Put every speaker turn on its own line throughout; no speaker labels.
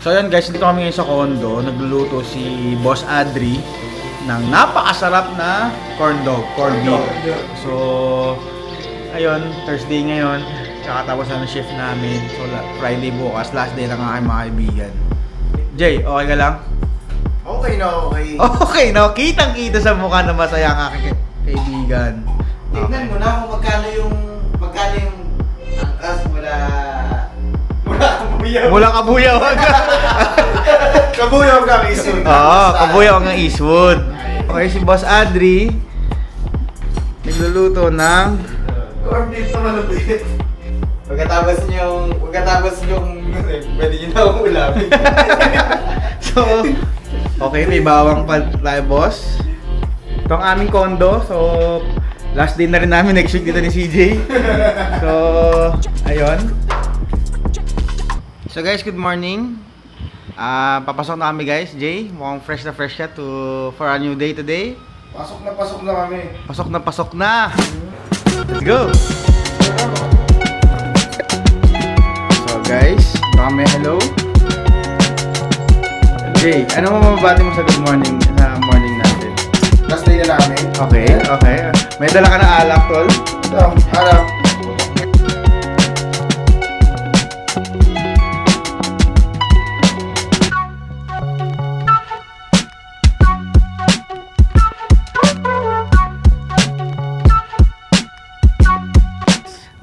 So ayun guys, dito kami ngayon sa condo. Nagluluto si Boss Adri ng napakasarap na corn beef. So ayun, Thursday ngayon, kakatapos na ng shift namin. So Friday bukas, last day lang ang aking mga kaibigan. Jay, okay ka lang?
Okay na, okay.
Okay no, kitang-kita sa mukha na masaya ang aking kaibigan.
Tignan mo na kung magkano yung angkas mula kabuyaw.
Mula kabuyaw hanggang
Kabuyaw hanggang Eastwood.
Oo, kabuyaw hanggang Eastwood. Okay, si Boss Adri nagluluto ng
corn beef na malupit. Pagkatapos yung pwede nyo na akong ulamin.
So, okay, may bawang pa tayo, boss. Ito ang aming condo. So, last day na rin namin next week dito ni CJ. So, ayun. So guys, good morning. Papasok na kami guys, Jay. Mukhang fresh siya for a new day today.
Pasok na kami.
Pasok na. Let's go. So guys, kami hello. Jay, ano mo mababati mo sa good morning na morning natin?
Last day na namin.
Okay. May dala ka na alak, tol?
Ito, ano?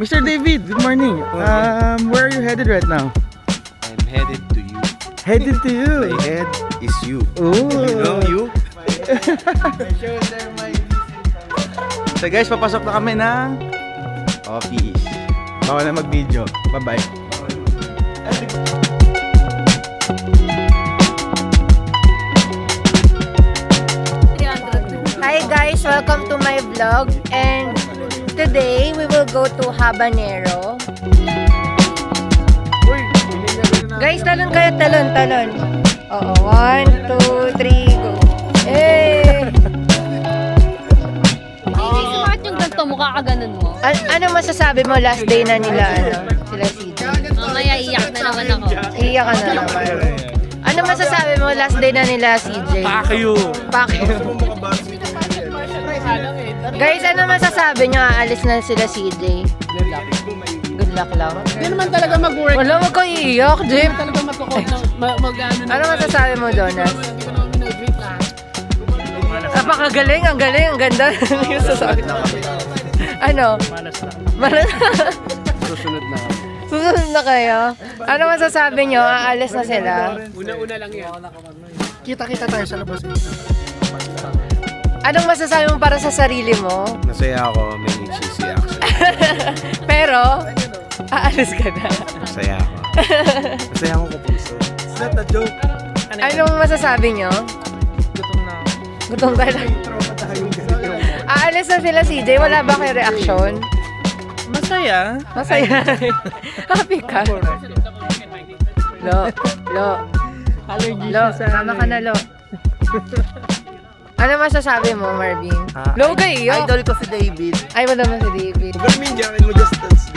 Mr. David, good morning. Where are you headed right now?
I'm headed to you.
Headed to you.
My head is you.
Ooh.
You know you?
So guys, papasok na kami ng office. Bawal na mag-video. Bye-bye.
Hi guys, welcome to my vlog, and today we will go to Habanero. Guys, talon kayo, talon. Oo, 1, 2, 3, go. Eh!
Hindi smart yung ganito, mukha ka ganun mo.
Ano masasabi mo last day na nila, sila CJ?
Mamaya iyak na naman ako.
Iiyak ka na naman. Ano masasabi mo last day na nila, CJ?
Pakyo!
Guys, ano masasabi nyo? Aalis na sila CJ. Good luck lang.
Hindi naman talaga mag-work.
Wala, wag kang iiyak, Jim.
Talaga mag-work na mag-ano na.
Ano masasabi mo, Jonas? Napakagaling, ang galing, ang ganda. Ano yung sasabi? Ano? Malas na.
Susunod na.
Susunod na kayo? Ano masasabi nyo? Aalis na sila?
Una-una lang yan. Kita-kita tayo sa labas.
Anong masasabi mo para sa sarili mo?
Masaya ako, may cheesy action.
Pero, aalis ka na.
Masaya ako. Masaya ako kapuso. It's not a joke.
Anong masasabi nyo? Gutom ka na. Aalis na sila CJ, wala ba kayo reaction?
Masaya.
Masaya. Happy ka. Lo. Lo, tama ka na, Lo. Ano masasabi mo, Marvin? Lo, kayo.
Idol ko si David.
Ay, wala mo si David.
Garmin, jacket mo just dance.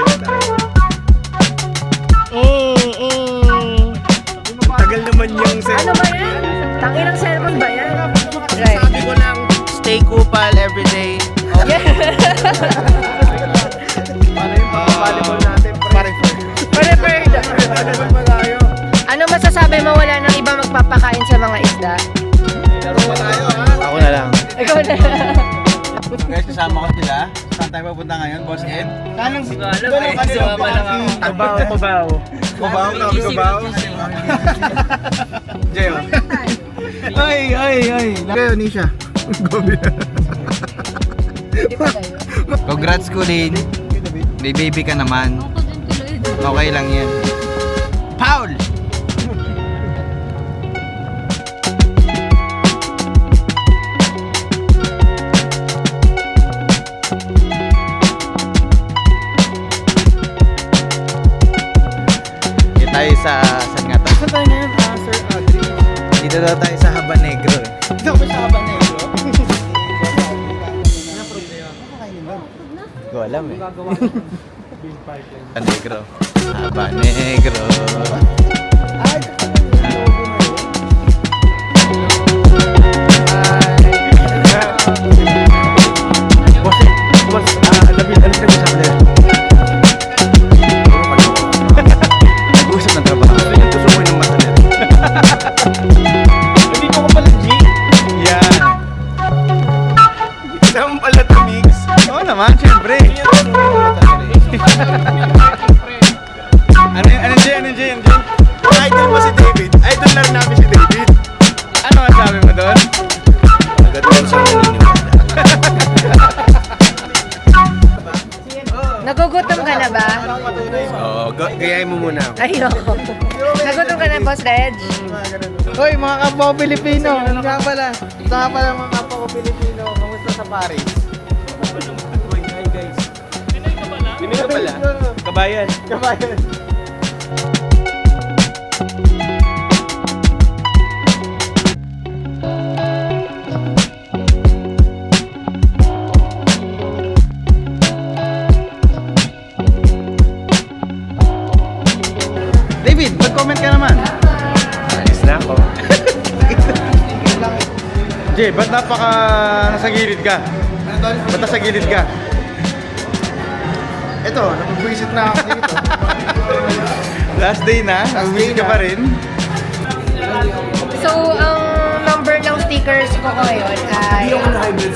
Tagal naman yung
Ano ba yan? Tangin ng cellphone ba yan? Right.
Sabi ko lang, stay kupal everyday.
Para yung volleyball natin.
Preferred. Ano masasabi mo, wala nang iba magpapakain sa mga isda?
Ako na lang.
Ikaw na.
Guys, kasama ko sila. Saan tayo papunta ngayon, Boss Ed?
Kanang
Kubaw. Jay, oh. Ay. Kayo, Nisha.
Congrats ko din. May baby ka naman.
Ako din tuloy.
Okay lang yan. Paul!
Dito tayo sa... Saan nga tayo? Saan tayo ngayon, Sir Adri? Dito daw tayo sa Habanegro eh.
Ito ba sa Habanero?
Ko alam eh. Habanegro. Habanegro. Ano Jay?
Idol mo si David. Idol lang namin si David.
Ano masabi mo doon?
Agad lang sa naniniwala.
Nagugutom ka na ba?
Oo, gayahin mo muna ako.
Ayoko. Nagutom ka na, Boss Reg?
Hoy, mga kapwa ko Pilipino. Nga pala. Saka pala mga kapwa ko Pilipino. Kamusta sa Paris?
Pinoy ka pala?
Kabayan.
Kabayan.
David, mag-comment ka naman.
Alis na ako.
Jay, ba't nasa gilid ka? Ba't nasa gilid ka?
Ito, napagwisit na ako dito.
Last day na, nag-visit ka pa rin.
So, ang number ng stickers ko ngayon ay 14.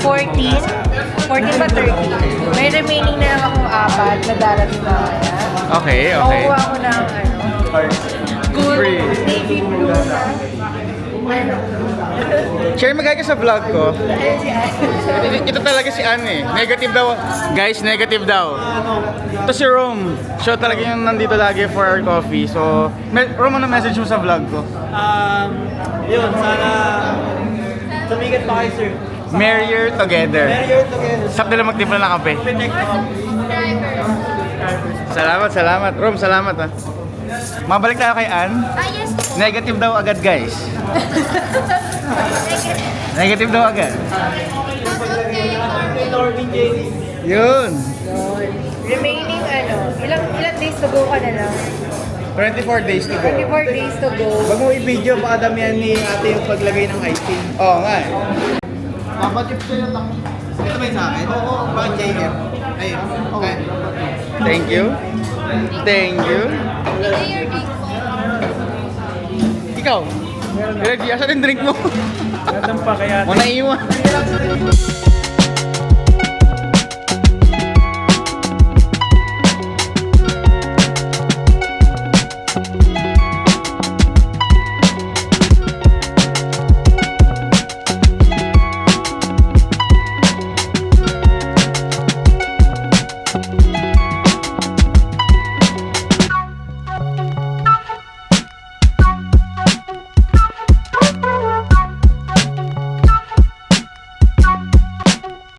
14 ba 30? May remaining na lang akong 4 na darating na kaya.
Okay.
Makukuha ko ng good
Free.
navy blue na.
Share mo ka sa vlog ko.
Ayun si Anne.
Ito talaga si Anne eh. Negative daw. Guys, negative daw. Ito si Rome. Siya talaga yung nandito lagi for our coffee. So, Rome, ano message mo sa vlog ko?
Yun, sana sumigat pa kayo, sir.
Merrier together.
You're together.
Sap nila magtimpla ng kape. Salamat. Rome, salamat ah. Mabalik tayo kay Ann.
yes po.
Negative daw agad, guys. Negative daw agad. Yun.
Remaining ilang days to go ka na lang?
24 days to go.
24 days to go.
Wag mo i-video, baka damihan ni ate yung paglagay ng icing.
Oo nga eh.
Papatip sa'yo ng ito ba yung sa akin? Oo. Bakit JM? Ayun. Okay.
Thank you. Ikaw, Reggie, asan yung drink mo?
Natang pa kaya.
Mo naiwan.